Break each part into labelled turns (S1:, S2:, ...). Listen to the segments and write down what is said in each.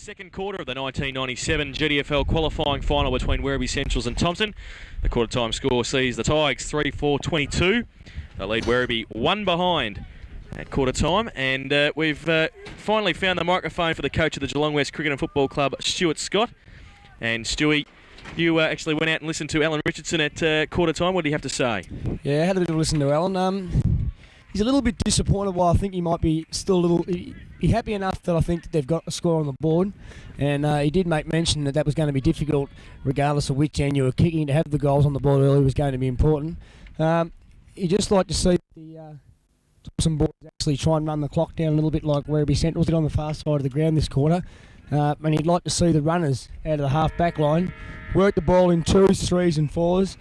S1: second quarter of the 1997 GDFL qualifying final between Werribee Centrals and Thompson. The quarter time score sees the Tigers 3-4-22. They lead Werribee one behind at quarter time, and we've finally found the microphone for the coach of the Geelong West Cricket and Football Club, Stuart Scott. And Stewie, you actually went out and listened to Alan Richardson at quarter time. What do you have to say?
S2: Yeah, I had a bit of a listen to Alan. He's a little bit disappointed. While I think he might be still a little happy enough that I think that they've got a score on the board, and he did make mention that was going to be difficult regardless of which end you were kicking. To have the goals on the board early was going to be important. He'd just like to see the Thompson boys actually try and run the clock down a little bit like Werribee Centrals did on the far side of the ground this quarter. And he'd like to see the runners out of the half-back line work the ball in 2s, 3s and 4s.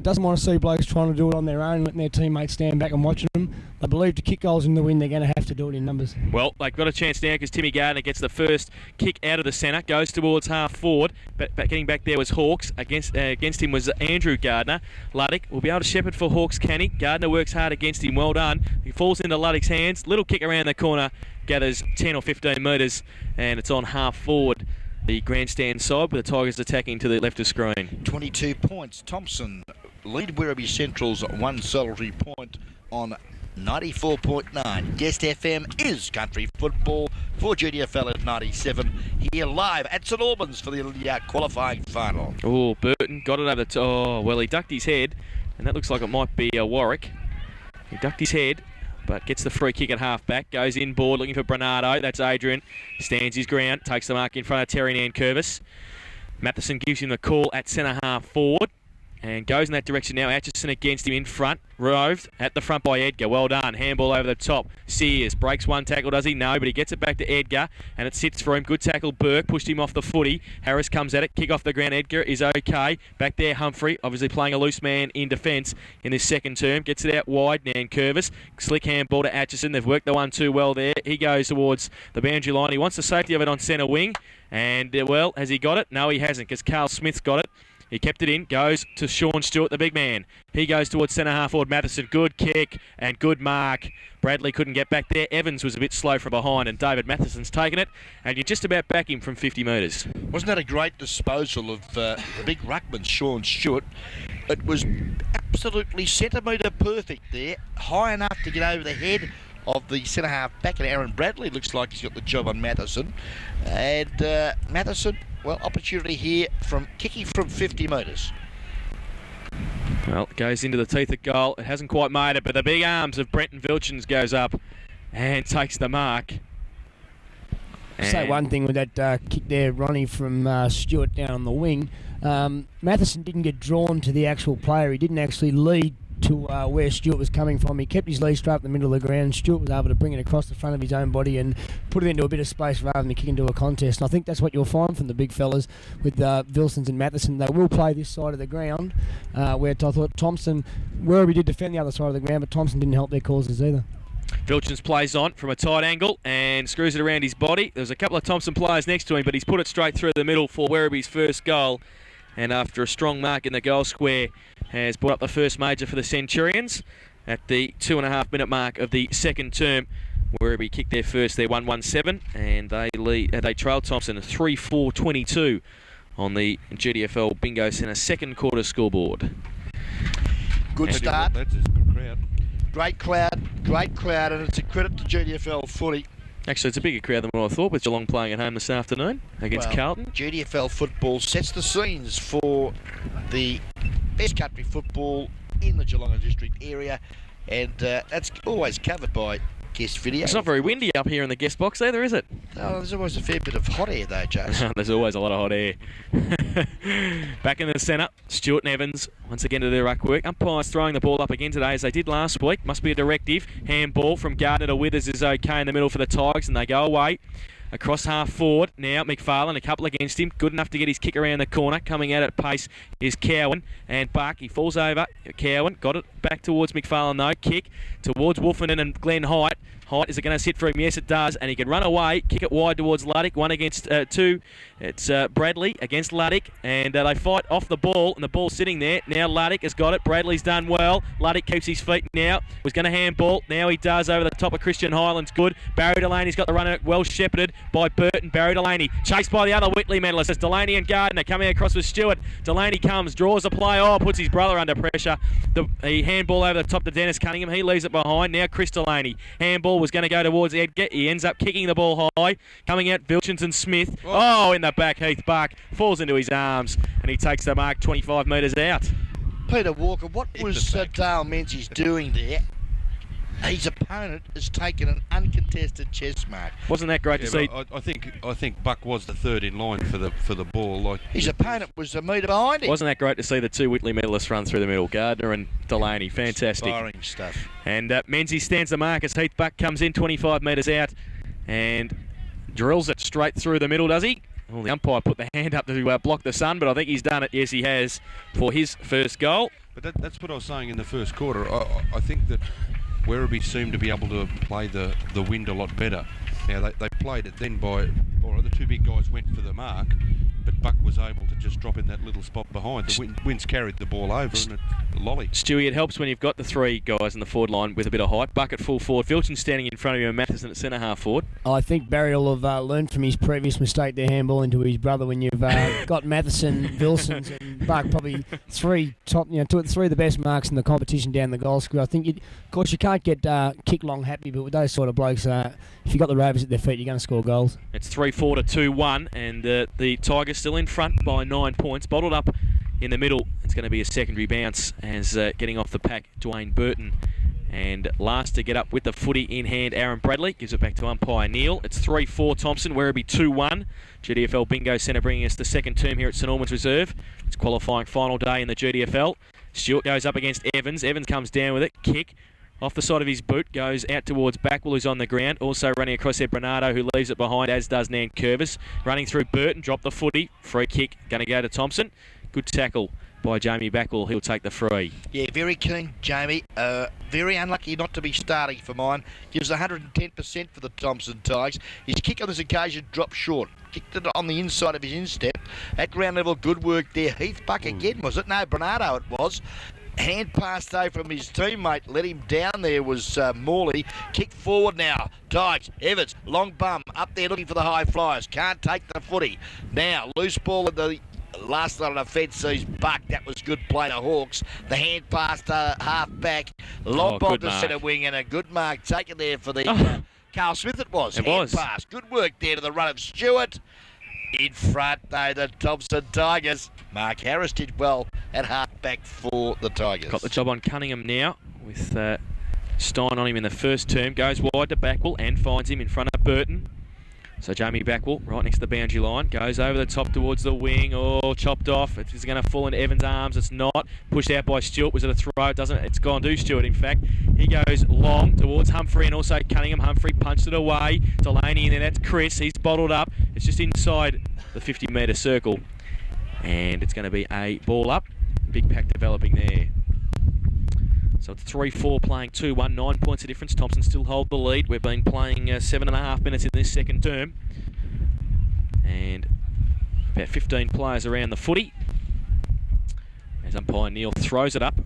S2: Doesn't want to see blokes trying to do it on their own, letting their teammates stand back and watching them. They believe to kick goals in the win, they're going to have to do it in numbers.
S1: Well, they've got a chance now because Timmy Gardner gets the first kick out of the centre, goes towards half forward. But getting back there was Hawks. Against him was Andrew Gardner. Luddick will be able to shepherd for Hawks, can he? Gardner works hard against him. Well done. He falls into Luddick's hands. Little kick around the corner, gathers 10 or 15 metres, and it's on half forward. The grandstand side with the Tigers attacking to the left of screen.
S3: 22 points. Thompson lead Werribee Central's one solitary point on 94.9. Guest FM is country football for GDFL at 97. Here live at St Albans for the qualifying final.
S1: Oh, Burton got it over the top. Oh, well, he ducked his head, and that looks like it might be Warwick. He ducked his head, but gets the free kick at half-back, goes inboard looking for Bernardo. That's Adrian, stands his ground, takes the mark in front of Terry Nankervis. Matheson gives him the call at centre-half forward and goes in that direction now. Atchison against him in front, roved at the front by Edgar. Well done, handball over the top. Sears breaks one tackle, does he? No, but he gets it back to Edgar and it sits for him. Good tackle, Burke pushed him off the footy. Harris comes at it, kick off the ground. Edgar is okay. Back there, Humphrey, obviously playing a loose man in defence in this second term. Gets it out wide, Nankervis. Slick handball to Atchison. They've worked the 1-2 well there. He goes towards the boundary line. He wants the safety of it on centre wing. And, well, has he got it? No, he hasn't, because Carl Smith's got it. He kept it in, goes to Sean Stewart, the big man. He goes towards centre-half forward, Matheson. Good kick and good mark. Bradley couldn't get back there. Evans was a bit slow from behind, and David Matheson's taken it. And you just about back him from 50 metres.
S3: Wasn't that a great disposal of the big ruckman, Sean Stewart? It was absolutely centimetre perfect there. High enough to get over the head of the centre-half back, and Aaron Bradley looks like he's got the job on Matheson. And Matheson, well, opportunity here from kicking from 50 metres.
S1: Well, it goes into the teeth of goal. It hasn't quite made it, but the big arms of Brenton Vilchins goes up and takes the mark.
S2: Say one thing with that kick there, Ronnie, from Stewart down on the wing. Matheson didn't get drawn to the actual player. He didn't actually lead to where Stewart was coming from. He kept his lead straight up the middle of the ground. Stewart was able to bring it across the front of his own body and put it into a bit of space rather than kick into a contest. And I think that's what you'll find from the big fellas with Vilsons and Matheson. They will play this side of the ground, where I thought Thompson, Werribee did defend the other side of the ground, but Thompson didn't help their causes either.
S1: Vilchins plays on from a tight angle and screws it around his body. There's a couple of Thompson players next to him, but he's put it straight through the middle for Werribee's first goal. And after a strong mark in the goal square, has brought up the first major for the Centurions at the 2.5-minute mark of the second term. Werribee kicked their first there, 1-1-7, and they trailed Thompson 3-4-22 on the GDFL Bingo Centre second quarter scoreboard.
S3: Good start.
S4: That's a good crowd.
S3: Great crowd, and it's a credit to GDFL footy.
S1: Actually, it's a bigger crowd than what I thought, with Geelong playing at home this afternoon against Carlton.
S3: GDFL football sets the scenes for the best country football in the Geelong district area, and that's always covered by guest video.
S1: It's not very windy up here in the guest box either, is it?
S3: Oh, there's always a fair bit of hot air though, Jason.
S1: There's always a lot of hot air. Back in the centre, Stewart and Evans once again to their ruck work. Umpires throwing the ball up again today as they did last week. Must be a directive. Handball from Gardner to Withers is okay in the middle for the Tigers, and they go away. Across half forward, now McFarlane, a couple against him. Good enough to get his kick around the corner. Coming out at pace is Cowan, and Buck, he falls over. Cowan got it back towards McFarlane though. Kick towards Wolfenden and Glenn Height. Height, is it going to sit for him? Yes, it does. And he can run away, kick it wide towards Luddick. 1 against 2. It's Bradley against Luddick. And they fight off the ball, and the ball's sitting there. Now Luddick has got it. Bradley's done well. Luddick keeps his feet now. Was going to handball. Now he does over the top of Christian Highlands. Good. Barry Delaney's got the runner well shepherded by Burton. Barry Delaney chased by the other Whitley medalist. It's Delaney and Gardner coming across with Stewart. Delaney comes, draws a play. Oh, puts his brother under pressure. The handball over the top to Dennis Cunningham. He leaves it behind. Now Chris Delaney. Handball was going to go towards Edgar. He ends up kicking the ball high. Coming out, Vilchinson Smith. Oh, in the back, Heath Buck. Falls into his arms, and he takes the mark 25 metres out.
S3: Peter Walker, what was Dale Menzies doing there? His opponent has taken an uncontested chest mark.
S1: Wasn't that great to see?
S4: I think Buck was the third in line for the ball. Like
S3: his opponent was a metre behind him.
S1: Wasn't that great to see the 2 Whitley medalists run through the middle? Gardner and Delaney, fantastic.
S3: Inspiring stuff.
S1: And Menzies stands the mark as Heath Buck comes in 25 metres out and drills it straight through the middle, does he? Well, the umpire put the hand up to block the sun, but I think he's done it. Yes, he has, for his first goal.
S4: But that's what I was saying in the first quarter. I think that Werribee seemed to be able to play the wind a lot better. Now, they played it then by, or the 2 big guys went for the mark, but Buck was able to just drop in that little spot behind. The winds carried the ball over and it lolly.
S1: Stewie, it helps when you've got the 3 guys in the forward line with a bit of height. Buck at full forward, Vilchin standing in front of him, and Matheson at centre-half forward.
S2: I think Barry will have learned from his previous mistake to handball into his brother when you've got Matheson, Vilsons and Buck, probably 3 top, 2 or 3 of the best marks in the competition down the goal square. I think, of course, you can't get kick long happy, but with those sort of blokes, if you've got the Rovers at their feet, you're going to score goals.
S1: It's 3-4 to 2-1, and the Tigers still in front by 9 points. Bottled up in the middle. It's going to be a secondary bounce as getting off the pack, Dwayne Burton. And last to get up with the footy in hand, Aaron Bradley. Gives it back to umpire Neil. It's 3-4 Thompson, Werribee 2-1. GDFL Bingo Centre bringing us the second term here at St Albans Reserve. It's qualifying final day in the GDFL. Stewart goes up against Evans. Evans comes down with it. Kick. Off the side of his boot, goes out towards Backwell, who's on the ground. Also running across there, Bernardo, who leaves it behind, as does Nan Curvis. Running through Burton, dropped the footy. Free kick, going to go to Thompson. Good tackle by Jamie Backwell. He'll take the free.
S3: Yeah, very keen, Jamie. Very unlucky not to be starting for mine. Gives 110% for the Thompson Tigers. His kick on this occasion dropped short. Kicked it on the inside of his instep. At ground level, good work there. Heath Buck again, was it? No, Bernardo it was. Hand pass though from his teammate, let him down there was Morley. Kick forward now, Tigers, Evans, long bum, up there looking for the high flyers, can't take the footy. Now, loose ball at the last line of defence sees Buck, that was good play to Hawks. The hand pass to half back, long ball to centre wing and a good mark taken there for the Carl Smith it was. Hand pass, good work there to the run of Stewart. In front, though, the Thompson Tigers. Mark Harris did well at half-back for the Tigers.
S1: Got the job on Cunningham now with Stein on him in the first term. Goes wide to Backwell and finds him in front of Burton. So Jamie Backwell, right next to the boundary line, goes over the top towards the wing. Oh, chopped off. It's going to fall into Evans' arms. It's not. Pushed out by Stewart. Was it a throw? It doesn't. It's gone to Stewart, in fact. He goes long towards Humphrey and also Cunningham. Humphrey punched it away. Delaney in there. That's Chris. He's bottled up. It's just inside the 50-metre circle. And it's going to be a ball up. Big pack developing there. So it's 3-4 playing 2-1, 9 points of difference. Thompson still hold the lead. We've been playing 7.5 minutes in this second term. And about 15 players around the footy. As umpire Neil throws it up.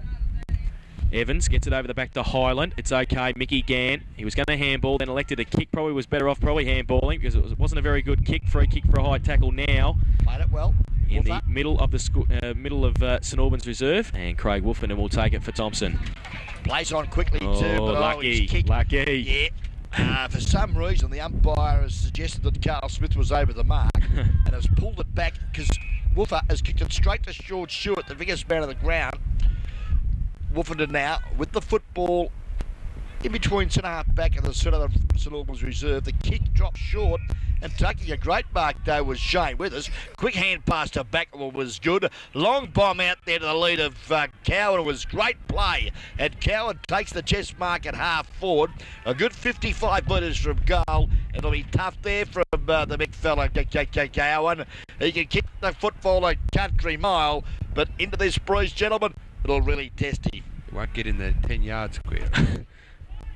S1: Evans gets it over the back to Highland. It's okay. Mickey Gann. He was going to handball, then elected to kick. Probably was better off probably handballing because it wasn't a very good kick. Free kick for a high tackle now.
S3: Played it well.
S1: In the middle of the St Albans Reserve, and Craig Wolfenden will take it for Thompson.
S3: Plays on quickly too, but
S1: lucky,
S3: his kick,
S1: lucky.
S3: Yeah. For some reason, the umpire has suggested that Carl Smith was over the mark and has pulled it back because Wolfer has kicked it straight to George Stewart, the biggest man on the ground. Wolfenden now with the football in between centre-half back and the centre of St Albans Reserve. The kick dropped short, and taking a great mark though was Shane Withers. Quick hand pass to Backwell was good. Long bomb out there to the lead of Cowan was great play. And Cowan takes the chest mark at half forward. A good 55 metres from goal. It'll be tough there from the big fella, Cowan. He can kick the football a country mile, but into this breeze, gentlemen, it'll really test him.
S4: He won't get in the 10-yard square.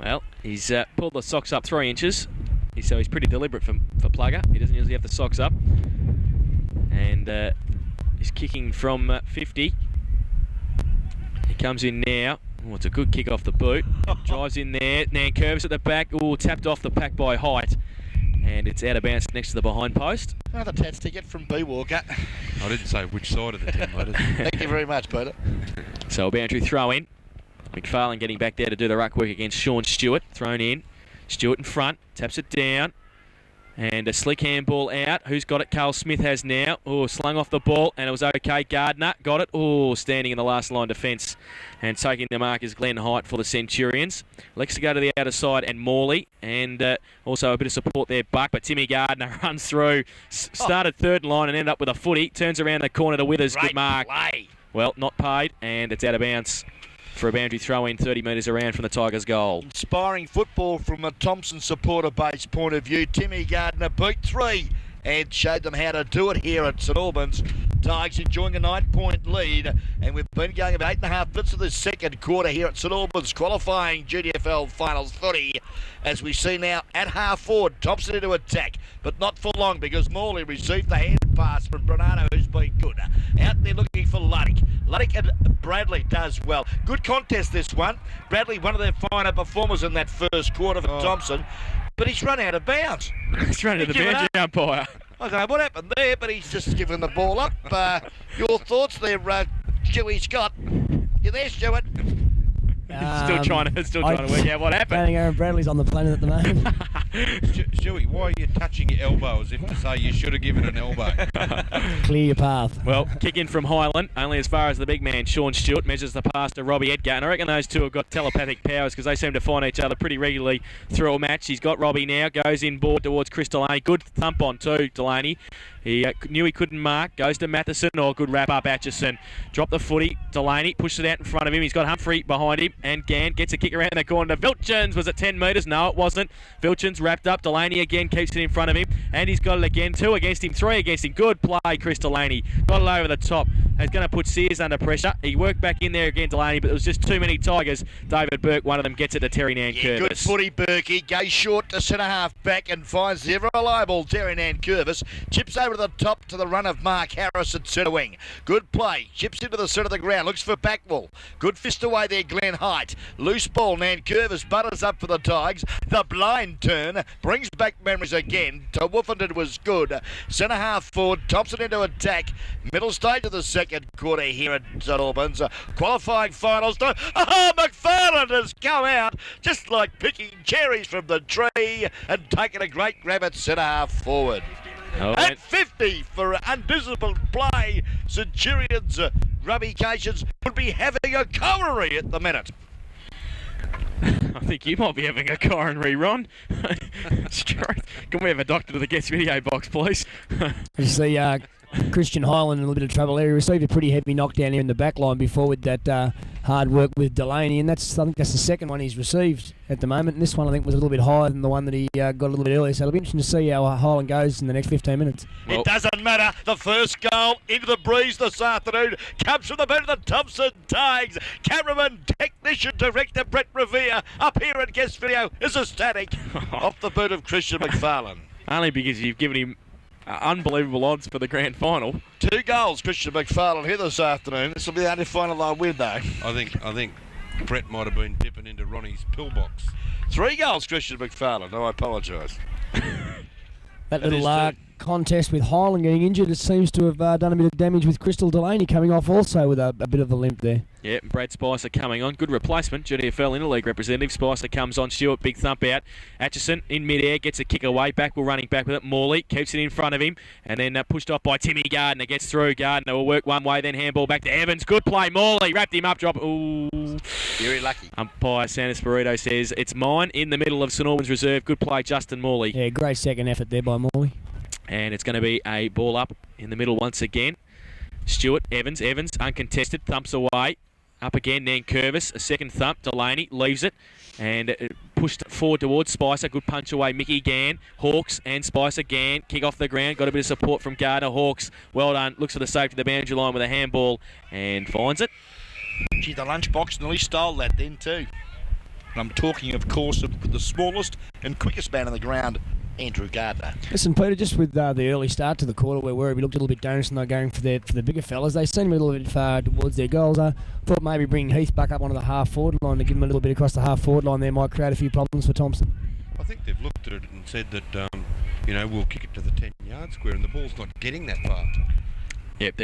S1: Well, he's pulled the socks up 3 inches, so he's pretty deliberate for Plugger. He doesn't usually have the socks up. And he's kicking from 50. He comes in now. Oh, it's a good kick off the boot. Drives in there. Nankervis at the back. Oh, tapped off the pack by height. And it's out of bounds next to the behind post.
S3: Another Tats ticket from B Walker.
S4: I didn't say which side of the 10 metres.
S3: Thank you very much, Peter.
S1: So a boundary throw in. McFarlane getting back there to do the ruck work against Sean Stewart. Thrown in. Stewart in front. Taps it down. And a slick handball out. Who's got it? Carl Smith has now. Oh, slung off the ball, and it was okay. Gardner got it. Oh, standing in the last line defence. And taking the mark is Glenn Height for the Centurions. Lex to go to the outer side, and Morley. And also a bit of support there, Buck. But Timmy Gardner runs through. Started third line and ended up with a footy. Turns around the corner to Withers. Good mark.
S3: Play.
S1: Well, not paid, and it's out of bounds for a boundary throw-in 30 metres around from the Tigers' goal.
S3: Inspiring football from a Thompson supporter base point of view. Timmy Gardner beat 3 and showed them how to do it here at St Albans. Tigers enjoying a 9-point lead, and we've been going about 8.5 bits of the second quarter here at St Albans, qualifying GDFL finals footy. As we see now at half forward, Thompson into attack, but not for long because Morley received the hand pass from Bernardo, who's been good. Out there looking for Luddick. Luddick and Bradley does well. Good contest this one. Bradley, one of their finer performers in that first quarter for Thompson, but he's run out of bounds.
S1: He's run out of the boundary umpire.
S3: I don't know what happened there, but he's just given the ball up. Your thoughts there, Stewie Scott? You there, Stuart?
S1: Still trying to work out what
S2: I
S1: happened.
S2: think Aaron Bradley's on the planet at the moment.
S4: Stewie, why are you touching your elbow as if to say you should have given an elbow?
S2: Clear your path.
S1: Well, kick in from Highland, only as far as the big man, Sean Stewart, measures the pass to Robbie Edgar. And I reckon those two have got telepathic powers because they seem to find each other pretty regularly through a match. He's got Robbie now, goes in board towards Chris Delaney. Good thump on too, Delaney. He knew he couldn't mark, goes to Matheson, good wrap up, Atchison. Drop the footy, Delaney pushes it out in front of him. He's got Humphrey behind him, and Gann gets a kick around the corner to Vilchins. Was it 10 metres? No, it wasn't. Vilchins wrapped up, Delaney again keeps it in front of him, and he's got it again, 2 against him, 3 against him. Good play, Chris Delaney. Got it over the top. He's going to put Sears under pressure. He worked back in there again, Delaney, but there was just too many Tigers. David Burke, one of them, gets it to Terry Nankervis.
S3: Good footy, Burkey. Goes short to centre half back and finds the ever reliable Terry Nankervis. Chips over to the top to the run of Mark Harris at centre wing. Good play. Chips into the centre of the ground. Looks for Backwell. Good fist away there, Glenn Height. Loose ball. Nankervis butters up for the Tigers. The blind turn brings back memories again. To Woofenden was good. Centre half forward. Thompson into attack. Middle stage of the second quarter here at St Albans. Qualifying finals time. Oh, McFarlane has come out just like picking cherries from the tree and taking a great grab at centre half forward. At 50 for undisciplined play, Centurions Ramifications would be having a coronary at the minute.
S1: I think you might be having a coronary, Ron. Can we have a doctor to the guest video box, please?
S2: You see Christian Highland in a little bit of trouble there. He received a pretty heavy knockdown here in the back line before with that hard work with Delaney, and I think that's the second one he's received at the moment. And this one I think was a little bit higher than the one that he got a little bit earlier. So it'll be interesting to see how Highland goes in the next 15 minutes.
S3: Well, it doesn't matter. The first goal into the breeze this afternoon comes from the boot of the Thompson Tigers. Cameraman, technician, director Brett Revere up here at guest video is ecstatic off the boot of Christian McFarlane.
S1: Only because you've given him unbelievable odds for the grand final.
S3: 2 goals, Christian McFarlane here this afternoon. This will be the only final they'll win, though.
S4: I think Brett might have been dipping into Ronnie's pillbox.
S3: 3 goals, Christian McFarlane. No, I apologise.
S2: That little contest with Highland getting injured, it seems to have done a bit of damage with Crystal Delaney coming off also with a bit of a limp there.
S1: Yeah, Brad Spicer coming on. Good replacement. GDFL Interleague representative. Spicer comes on. Stewart, big thump out. Atchison in midair, gets a kick away. Backwell running back with it. Morley keeps it in front of him. And then pushed off by Timmy Gardner. Gets through. Gardner will work one way, then handball back to Evans. Good play. Morley wrapped him up. Drop. Ooh.
S3: Very lucky.
S1: Umpire Santos Burrito says it's mine in the middle of St Albans reserve. Good play, Justin Morley.
S2: Yeah, great second effort there by Morley.
S1: And it's going to be a ball up in the middle once again. Stewart, Evans, uncontested, thumps away. Up again, Nankervis, a second thump. Delaney leaves it and pushed forward towards Spicer. Good punch away, Mickey Gann. Hawks and Spicer Gann kick off the ground. Got a bit of support from Gardner. Hawks, well done. Looks for the safety of the boundary line with a handball and finds it.
S3: Gee, the lunchbox nearly stole that then too. And I'm talking, of course, of the smallest and quickest man on the ground, Andrew Gardner.
S2: Listen, Peter, just with the early start to the quarter where Werribee looked a little bit dangerous and they're going for the bigger fellas, they seemed a little bit far towards their goals. I thought maybe bringing Heath back up onto the half-forward line to give him a little bit across the half-forward line there might create a few problems for Thompson.
S4: I think they've looked at it and said that, we'll kick it to the 10-yard square, and the ball's not getting that far.
S1: Yep,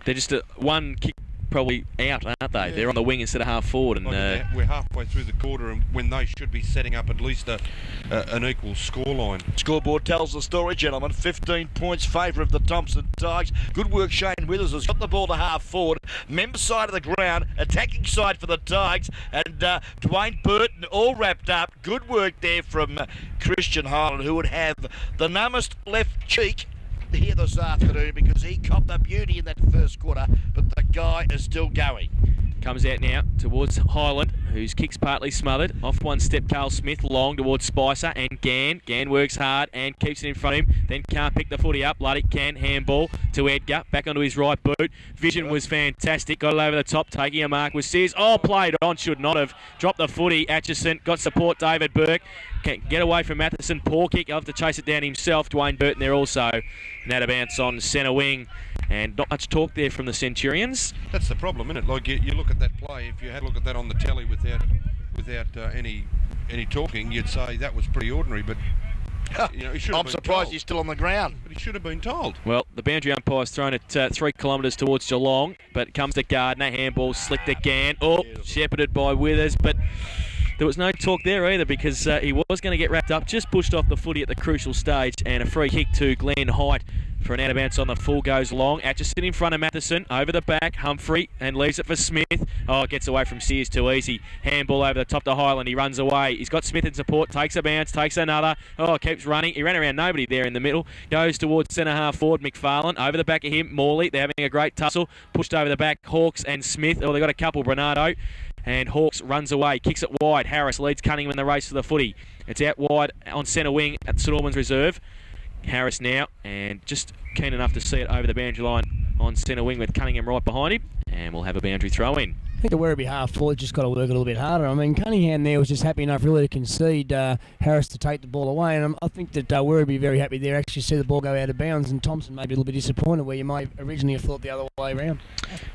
S1: they're just one kick probably out, aren't they? Yeah. They're on the wing instead of half forward, and
S4: we're halfway through the quarter, and when they should be setting up at least an equal scoreline.
S3: Scoreboard tells the story, gentlemen. 15 points favour of the Thompson Tigers. Good work, Shane Withers has got the ball to half forward. Member side of the ground, attacking side for the Tigers, and Dwayne Burton all wrapped up. Good work there from Christian Highland, who would have the numbest left cheek here this afternoon because he copped the beauty in that first quarter, but the guy is still going.
S1: Comes out now towards Highland, whose kick's partly smothered. Off one step, Carl Smith, long towards Spicer and Gann. Gann works hard and keeps it in front of him, then can't pick the footy up. Luddick can, handball to Edgar, back onto his right boot. Vision was fantastic, got it over the top, taking a mark with Sears. Oh, played on, should not have. Dropped the footy, Atchison, got support, David Burke. Can't get away from Matheson, poor kick, he'll have to chase it down himself. Dwayne Burton there also. And out of bounce on centre wing. And not much talk there from the Centurions.
S4: That's the problem, isn't it? Like you look at that play, if you had a look at that on the telly without any talking, you'd say that was pretty ordinary, but
S3: I'm surprised he's still on the ground.
S4: But he should have been told.
S1: Well, the boundary umpire's thrown it 3 kilometres towards Geelong, but it comes to Gardner, handball slicked again. Oh, shepherded by Withers, but there was no talk there either because he was going to get wrapped up, just pushed off the footy at the crucial stage, and a free kick to Glenn Height for an out of bounce on the full goes long. Atchison in front of Matheson, over the back, Humphrey, and leaves it for Smith. Oh, gets away from Sears too easy. Handball over the top to Highland, he runs away. He's got Smith in support, takes a bounce, takes another. Oh, keeps running. He ran around nobody there in the middle. Goes towards centre half forward, McFarlane. Over the back of him, Morley. They're having a great tussle. Pushed over the back, Hawks and Smith. Oh, they've got a couple, Bernardo. And Hawks runs away, kicks it wide. Harris leads Cunningham in the race for the footy. It's out wide on centre wing at St Albans Reserve. Harris now, and just keen enough to see it over the boundary line on centre wing with Cunningham right behind him. And we'll have a boundary throw in.
S2: I think the Werribee half forward just got to work a little bit harder. I mean, Cunningham there was just happy enough really to concede Harris to take the ball away, and I think that Werribee very happy there actually see the ball go out of bounds, and Thompson may be a little bit disappointed where you might originally have thought the other way around.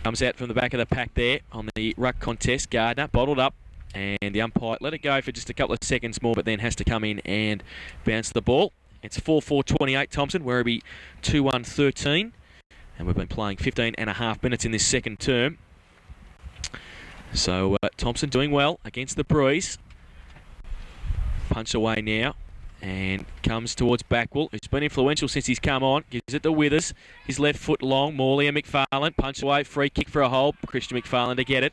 S1: Comes out from the back of the pack there on the ruck contest. Gardner bottled up, and the umpire let it go for just a couple of seconds more, but then has to come in and bounce the ball. It's 4-4-28 Thompson, Werribee 2-1-13, and we've been playing 15 and a half minutes in this second term. So Thompson doing well against the breeze. Punch away now and comes towards Backwell, who's been influential since he's come on. Gives it to Withers. His left foot long. Morley and McFarlane. Punch away. Free kick for a hole. Christian McFarlane to get it.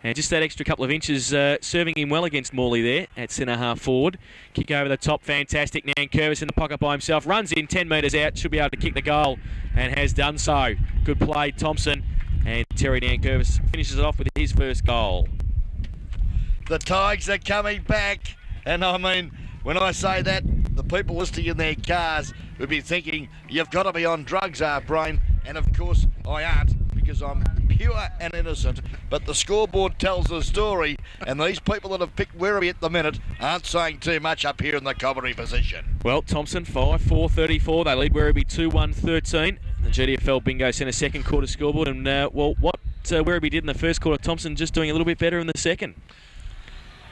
S1: And just that extra couple of inches serving him well against Morley there at centre half forward. Kick over the top. Fantastic. Nankervis in the pocket by himself. Runs in 10 metres out. Should be able to kick the goal and has done so. Good play, Thompson. And Terry Nankervis finishes it off with his first goal.
S3: The Tigers are coming back. And I mean, when I say that, the people listening in their cars would be thinking, you've got to be on drugs, Brain. And of course, I aren't, because I'm pure and innocent. But the scoreboard tells the story, and these people that have picked Werribee at the minute aren't saying too much up here in the commentary position.
S1: Well, Thompson 5-4-34. They lead Werribee 2-1-13. The GDFL Bingo Centre second quarter scoreboard. And, what Werribee did in the first quarter, Thompson just doing a little bit better in the second.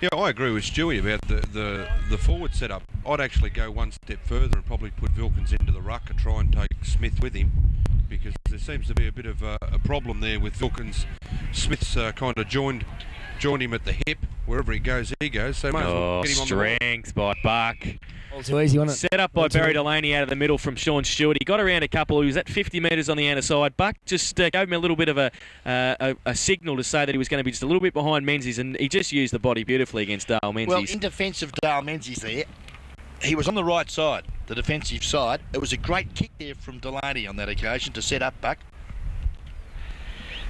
S4: Yeah, I agree with Stewie about the forward setup. I'd actually go one step further and probably put Vilkins into the ruck and try and take Smith with him, because there seems to be a bit of a problem there with Vilkins. Smith's kind of joined him at the hip. Wherever he goes, so might as well get him on the
S1: strength by Buck.
S2: Too easy, wasn't it?
S1: Set up by Barry Delaney out of the middle from Sean Stewart. He got around a couple. He was at 50 metres on the outer side. Buck just gave him a little bit of a signal to say that he was going to be just a little bit behind Menzies, and he just used the body beautifully against Dale Menzies.
S3: Well, in defence of Dale Menzies there, he was on the right side, the defensive side. It was a great kick there from Delaney on that occasion to set up Buck.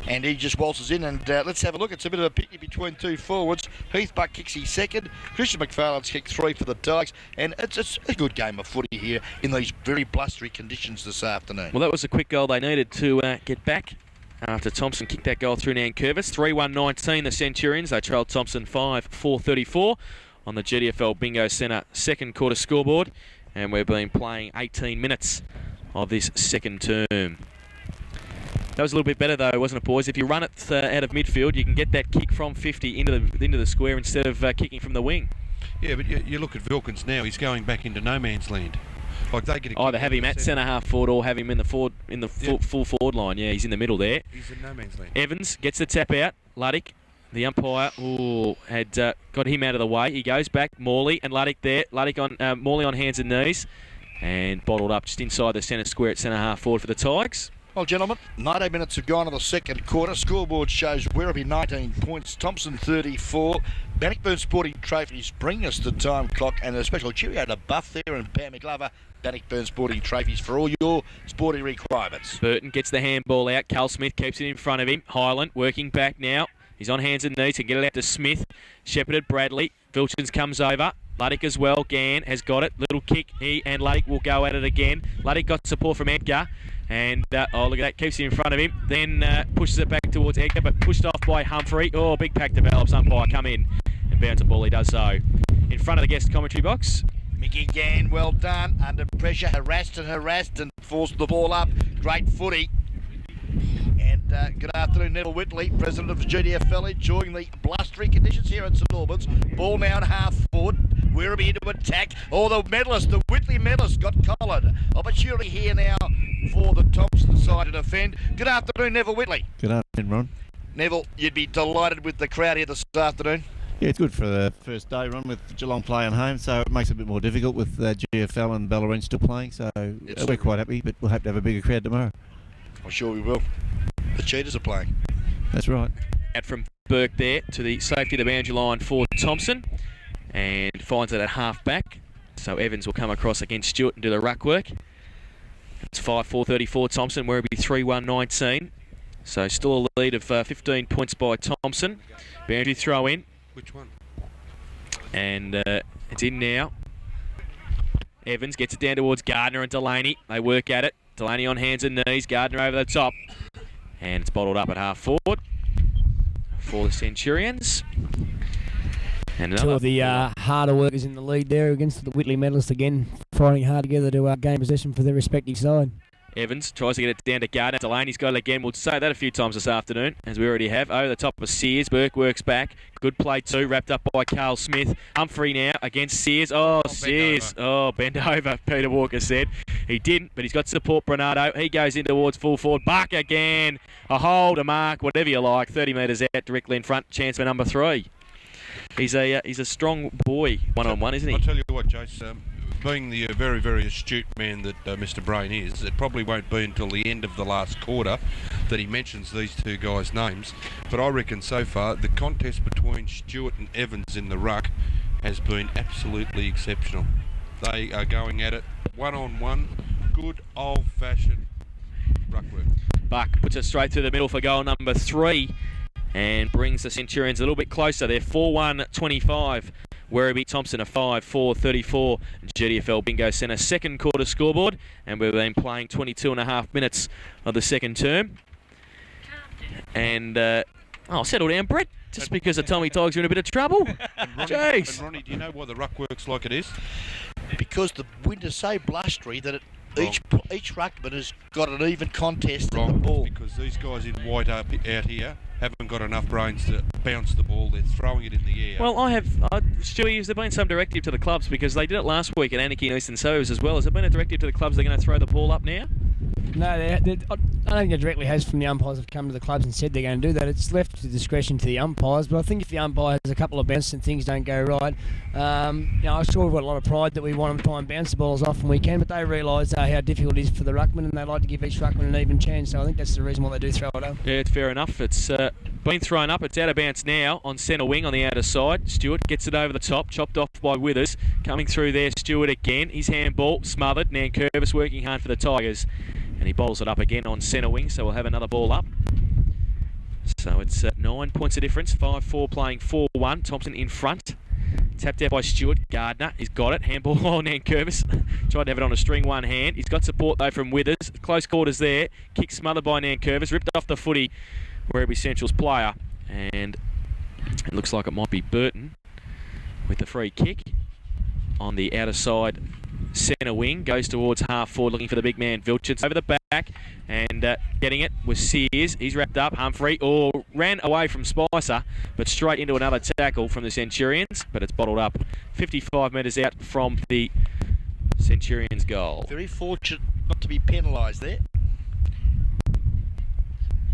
S3: And he just waltzes in, and let's have a look. It's a bit of a picnic between two forwards. Heath Buck kicks his second. Christian McFarlane's kicked 3 for the Tigers. And it's a good game of footy here in these very blustery conditions this afternoon.
S1: Well, that was a quick goal they needed to get back after Thompson kicked that goal through Nankervis. 3-1-19 the Centurions. They trailed Thompson 5-4-34 on the GDFL Bingo Centre second quarter scoreboard. And we've been playing 18 minutes of this second term. That was a little bit better though, wasn't it, boys? If you run it out of midfield, you can get that kick from 50 into the square instead of kicking from the wing.
S4: Yeah, but you look at Wilkins now, he's going back into no man's land. Like they get
S1: Either have him at centre half forward or have him in the full forward line. Yeah, he's in the middle there.
S4: He's in no man's land.
S1: Evans gets the tap out. Luddick, the umpire, had got him out of the way. He goes back. Morley and Luddick there. Luddick on Morley on hands and knees, and bottled up just inside the centre square at centre half forward for the Tigers.
S3: Well, gentlemen, 90 minutes have gone to the second quarter. Scoreboard shows Werribee 19 points, Thompson 34. Bannockburn Sporting Trophies bring us the time clock, and a special cheerio to Buff there and Pam McLover. Bannockburn Sporting Trophies for all your sporting requirements.
S1: Burton gets the handball out. Cal Smith keeps it in front of him. Highland working back now. He's on hands and knees. He can get it out to Smith. Shepherded Bradley. Vilchins comes over. Luddick as well. Gann has got it. Little kick. He and Luddick will go at it again. Luddick got support from Edgar. And, oh, look at that. Keeps it in front of him. Then pushes it back towards Edgar, but pushed off by Humphrey. Oh, big pack develops. Umpire come in and bounce a ball. He does so. In front of the guest commentary box.
S3: Mickey Gann, well done. Under pressure, harassed and forced the ball up. Great footy. And good afternoon, Neville Whitley, president of the GDFL, enjoying the blustery conditions here at St Albans. Ball now in half forward. Werribee into attack. Oh, the medalist, the Whitley medalist, got collared. Opportunity here now for the Thompson side to defend. Good afternoon, Neville Whitley.
S5: Good afternoon, Ron.
S3: Neville, you'd be delighted with the crowd here this afternoon.
S5: Yeah, it's good for the first day, Ron, with Geelong playing home, so it makes it a bit more difficult with GFL and Ballarat still playing, so we're quite happy, but we'll hope to have a bigger crowd tomorrow. I'm
S3: sure we will. The Cheetahs are playing.
S5: That's right.
S1: Out from Burke there to the safety of the boundary line for Thompson, and finds it at half back. So Evans will come across against Stewart and do the ruck work. It's 5-4-34 Thompson, Werribee 3-1-19. So still a lead of 15 points by Thompson. Boundary throw in.
S4: Which one?
S1: And it's in now. Evans gets it down towards Gardner and Delaney. They work at it. Delaney on hands and knees. Gardner over the top. And it's bottled up at half forward for the Centurions. And
S2: two of the harder workers in the lead there against the Whitley medalists again, fighting hard together to gain possession for their respective side.
S1: Evans tries to get it down to Gardner. Delaney's got it again. We'll say that a few times this afternoon, as we already have. Over the top of Sears. Burke works back. Good play too, wrapped up by Carl Smith. Humphrey now against Sears. Oh, Sears. Bend over, Peter Walker said. He didn't, but he's got support, Bernardo. He goes in towards full forward. Buck again. A hold, a mark, whatever you like. 30 metres out, directly in front. Chance for number 3. He's a strong boy, one-on-one, isn't he?
S4: I'll tell you what, Jace. Being the very, very astute man that Mr. Brain is, it probably won't be until the end of the last quarter that he mentions these two guys' names. But I reckon so far the contest between Stewart and Evans in the ruck has been absolutely exceptional. They are going at it one-on-one, good old-fashioned ruck work.
S1: Buck puts it straight through the middle for goal number 3 and brings the Centurions a little bit closer. They're 4-1-25. Werribee Thompson a 5-4-34 GDFL Bingo Centre second quarter scoreboard, and we've been playing 22.5 minutes of the second term. And settle down, Brett. Just because the Tommy Tigers are in a bit of trouble. Jeez.
S4: And Ronnie, do you know why the ruck works like it is?
S3: Because the wind is so blustery that each ruckman has got an even contest
S4: Wrong.
S3: in the ball.
S4: Because these guys in white out here haven't got enough brains to bounce the ball. They're throwing it in the air.
S1: Well, Stewie, has there been some directive to the clubs? Because they did it last week at Anarchy and Eastern Suburbs as well. Has there been a directive to the clubs they're going to throw the ball up now?
S2: No, I don't think it directly has from the umpires have come to the clubs and said they're going to do that. It's left to discretion to the umpires, but I think if the umpire has a couple of bounces and things don't go right, I'm sure we've got a lot of pride that we want them to try and bounce the ball as often we can, but they realise how difficult it is for the ruckman, and they like to give each ruckman an even chance, so I think that's the reason why they do throw it up.
S1: Yeah, it's fair enough. It's been thrown up. It's out of bounds now on centre wing on the outer side. Stewart gets it over the top, chopped off by Withers. Coming through there, Stewart again. His handball smothered. Nankervis working hard for the Tigers. And he bowls it up again on centre wing, so we'll have another ball up. So it's 9 points of difference, 5-4 playing 4-1. Thompson in front. Tapped out by Stuart Gardner. He's got it. Handball on Nankervis. Tried to have it on a string one hand. He's got support though from Withers. Close quarters there. Kick smothered by Nankervis. Ripped off the footy. Werribee Central's player. And it looks like it might be Burton with the free kick on the outer side centre wing. Goes towards half forward looking for the big man Vilchins over the back, and getting it was Sears. He's wrapped up. Humphrey ran away from Spicer, but straight into another tackle from the Centurions, but it's bottled up 55 metres out from the Centurions goal.
S3: Very fortunate not to be penalised there.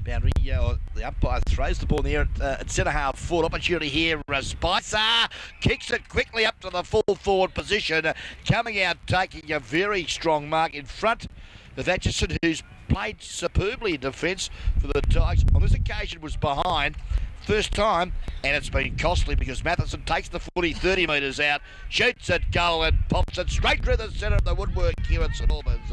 S3: Boundary, the umpire throws the ball in the air at centre half forward. Opportunity here, Spicer kicks it quickly up to the full forward position. Coming out, taking a very strong mark in front of Atchison, who's played superbly in defence for the Tigers. On this occasion was behind. First time, and it's been costly because Matheson takes the footy 30 metres out, shoots at goal and pops it straight through the centre of the woodwork here at St Albans.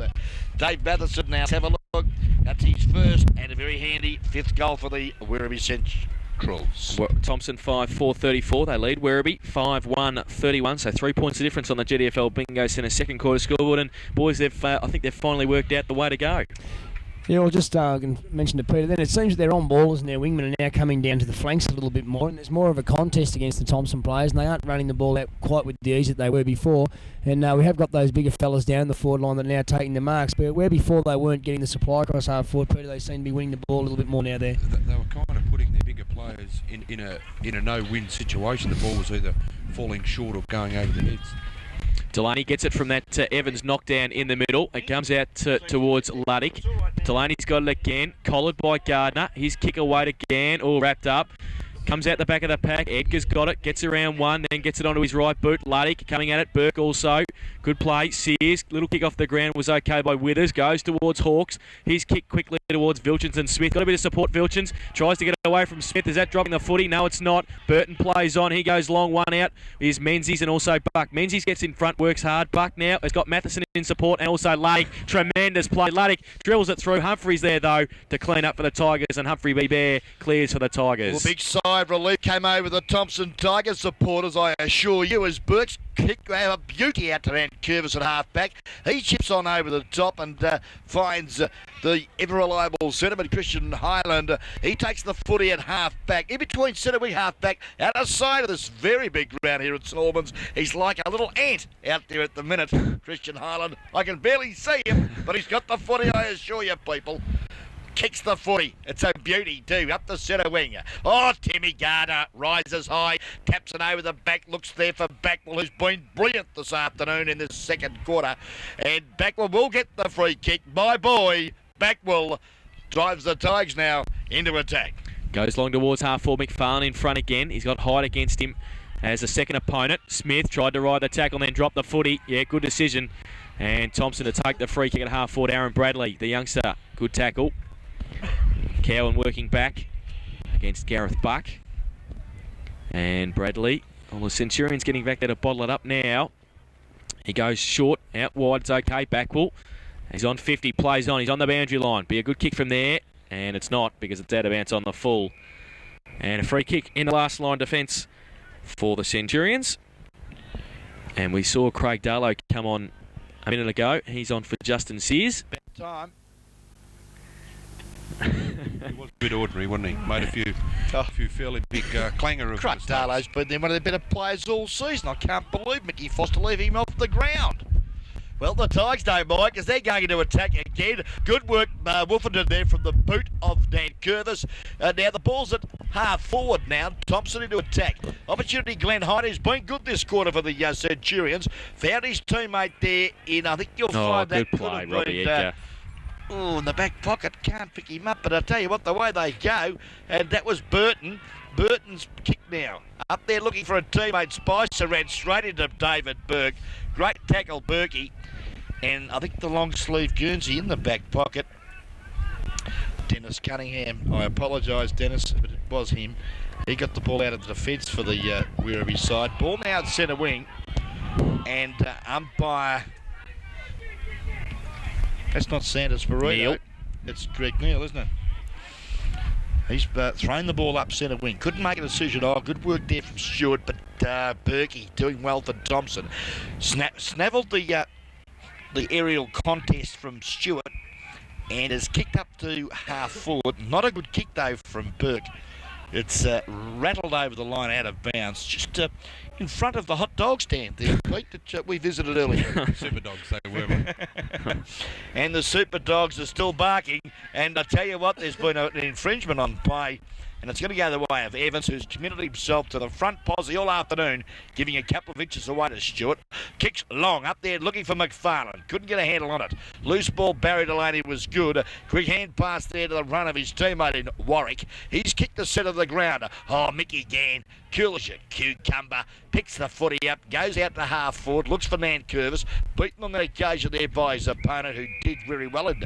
S3: Dave Matheson now, have a look. That's his first and a very handy fifth goal for the Werribee Centrals.
S1: Thompson 5-4-34. They lead Werribee 5-1-31. So 3 points of difference on the GDFL Bingo Centre second quarter scoreboard. And boys, I think they've finally worked out the way to go.
S2: Yeah, well, just mention to Peter then, it seems that their on-ballers and their wingmen are now coming down to the flanks a little bit more, and there's more of a contest against the Thompson players, and they aren't running the ball out quite with the ease that they were before. And we have got those bigger fellas down the forward line that are now taking the marks, but where before they weren't getting the supply across half forward, Peter, they seem to be winning the ball a little bit more now there.
S4: They were kind of putting their bigger players in a no-win situation. The ball was either falling short or going over the heads.
S1: Delaney gets it from that Evans knockdown in the middle. It comes out towards Luddick. Delaney's got it again. Collared by Gardner. His kick away again. All wrapped up. Comes out the back of the pack. Edgar's got it. Gets around one. Then gets it onto his right boot. Luddick coming at it. Burke also. Good play. Sears. Little kick off the ground was okay by Withers. Goes towards Hawks. His kick quickly towards Vilchins and Smith. Got a bit of support. Vilchins tries to get away from Smith. Is that dropping the footy? No, it's not. Burton plays on. He goes long one out. Is Menzies and also Buck. Menzies gets in front. Works hard. Buck now has got Matheson in support and also Luddick. Tremendous play. Luddick drills it through. Humphreys there though to clean up for the Tigers, and Humphrey B. Bear clears for the Tigers.
S3: Well, big sigh of relief came over the Thompson Tigers supporters, I assure you, as Burke's kick have a beauty out to Nankervis at half back. He chips on over the top and finds the ever reliable centreman Christian Highland. He takes the footy at half back, in between centre wing half back, out of sight of this very big ground here at St Albans. He's like a little ant out there at the minute, Christian Highland. I can barely see him, but he's got the footy, I assure you people. Kicks the footy. It's a beauty too. Up the centre wing. Oh, Timmy Gardner rises high, taps it over the back, looks there for Backwell, who's been brilliant this afternoon in this second quarter. And Backwell will get the free kick. My boy, Backwell, drives the Tigers now into attack.
S1: Goes long towards half forward. McFarlane in front again. He's got Hyde against him as a second opponent. Smith tried to ride the tackle and then drop the footy. Yeah, good decision. And Thompson to take the free kick at half forward. Aaron Bradley, the youngster. Good tackle. Cowan working back against Gareth Buck. And Bradley, well, the Centurions getting back there to bottle it up now. He goes short, out wide, it's okay. Backwell, he's on 50, plays on, he's on the boundary line. Be a good kick from there, and it's not because it's out of bounds on the full. And a free kick in the last line defence for the Centurions. And we saw Craig Darlow come on a minute ago. He's on for Justin Sears.
S3: Time.
S4: He was a bit ordinary, wasn't he? Made a few fairly big clanger of
S3: Craig
S4: mistakes.
S3: Darlow's been one of the better players all season. I can't believe Mickey Foster leaving him off the ground. Well, the Tigers don't mind because they're going into attack again. Good work, Wolfenden there from the boot of Nankervis. Now the ball's at half forward now. Thompson into attack. Opportunity, Glenn Hyde, who's been good this quarter for the Centurions. Found his teammate there in, I think you'll find that
S1: good play, Robbie Edgar.
S3: In the back pocket, can't pick him up, but I tell you what, the way they go, and that was Burton. Burton's kick now. Up there looking for a teammate. Spicer ran straight into David Burke. Great tackle, Burkey. And I think the long sleeve Guernsey in the back pocket. Dennis Cunningham. I apologise, Dennis, but it was him. He got the ball out of the defence for the Werribee side. Ball now at centre wing. And umpire... That's not Sanders Burrito.
S1: Neil.
S3: It's Greg Neal, isn't it? He's thrown the ball up centre wing. Couldn't make a decision. Oh, good work there from Stewart, but Berkey doing well for Thompson. Snavelled the aerial contest from Stewart and has kicked up to half forward. Not a good kick though from Burke. It's rattled over the line out of bounds, just in front of the hot dog stand there, Pete, that we visited earlier.
S4: Super dogs, they were.
S3: And the Super Dogs are still barking. And I tell you what, there's been an infringement on play. And it's going to go the way of Evans, who's committed himself to the front posse all afternoon, giving a couple of inches away to Stewart. Kicks long up there, looking for McFarlane. Couldn't get a handle on it. Loose ball, Barry Delaney was good. Quick hand pass there to the run of his teammate in Warwick. He's kicked the centre of the ground. Oh, Mickey Gann, cool as your cucumber. Picks the footy up, goes out to half forward, looks for Nankervis. Beaten on the occasion there by his opponent, who did very well in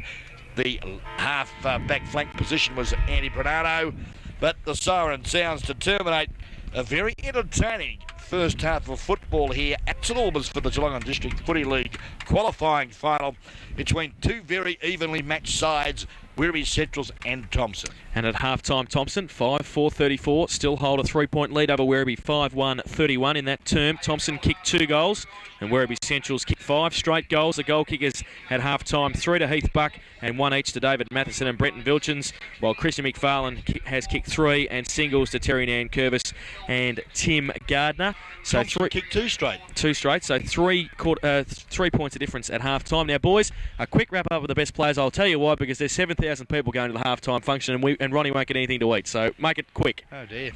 S3: the half back flank position was Andy Bernardo. But the siren sounds to terminate a very entertaining first half of football here at St Albans for the Geelong District Footy League qualifying final between two very evenly matched sides, Werribee Centrals and Thompson.
S1: And at half-time, Thompson, 5-4-34, still hold a 3-point lead over Werribee, 5-1-31 in that term. Thompson kicked 2 goals, and Werribee Centrals kicked 5 straight goals. The goal kickers at half-time, 3 to Heath Buck and 1 each to David Matheson and Brenton Vilchins, while Christian McFarlane has kicked 3 and singles to Terry Nankervis and Tim Gardner. So
S3: Thompson kicked 2 straight.
S1: 2 straight, so 3 points of difference at half-time. Now, boys, a quick wrap-up of the best players. I'll tell you why, because there's 7,000 people going to the half-time function, and Ronnie won't get anything to eat, so make it quick.
S3: Oh, dear.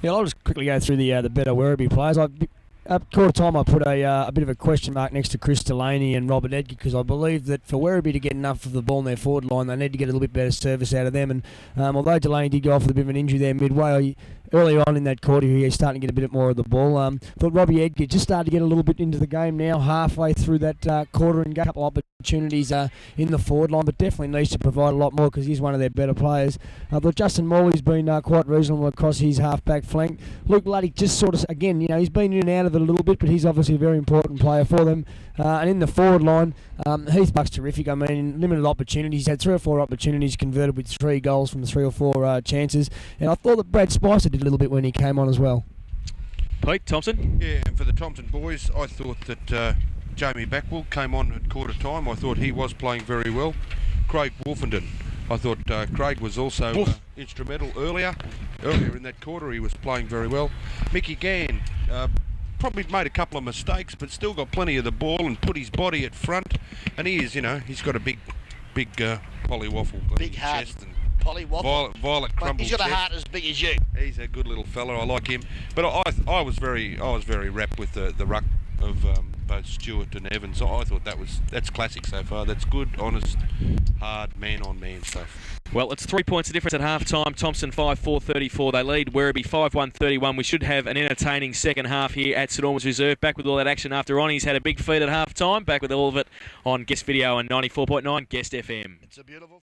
S2: Yeah, I'll just quickly go through the better Werribee players. At quarter time, I put a bit of a question mark next to Chris Delaney and Robert Edgar, because I believe that for Werribee to get enough of the ball in their forward line, they need to get a little bit better service out of them. And although Delaney did go off with a bit of an injury there midway, early on in that quarter, he's starting to get a bit more of the ball. Thought Robbie Edgar just started to get a little bit into the game now, halfway through that quarter, and got a couple of opportunities in the forward line, but definitely needs to provide a lot more because he's one of their better players. I thought Justin Morley's been quite reasonable across his half-back flank. Luke Luddy just sort of, again, he's been in and out of it a little bit, but he's obviously a very important player for them. And in the forward line, Heath Buck's terrific. I mean, limited opportunities. He's had 3 or 4 opportunities, converted with 3 goals from 3 or 4 chances. And I thought that Brad Spicer did a little bit when he came on as well.
S1: Pete, Thompson?
S4: Yeah, and for the Thompson boys, I thought that Jamie Backwell came on at quarter time. I thought he was playing very well. Craig Wolfenden, I thought Craig was also instrumental earlier in that quarter. He was playing very well. Mickey Gann probably made a couple of mistakes, but still got plenty of the ball and put his body at front. And he is, he's got a big polywaffle
S3: Big heart.
S4: chest and
S3: Polywaffle.
S4: violet crumble
S3: He's got a
S4: chest.
S3: heart as big as you.
S4: He's a good little fella. I like him. But I was very rapt with the ruck of both Stewart and Evans. I thought that's classic so far. That's good, honest, hard man-on-man stuff.
S1: Well, it's 3 points of difference at half-time. Thompson 5-4-34. They lead Werribee 5-1-31. We should have an entertaining second half here at St Albans Reserve. Back with all that action after Ronnie's had a big feed at half-time. Back with all of it on Guest Video and 94.9 Guest FM.
S3: It's a beautiful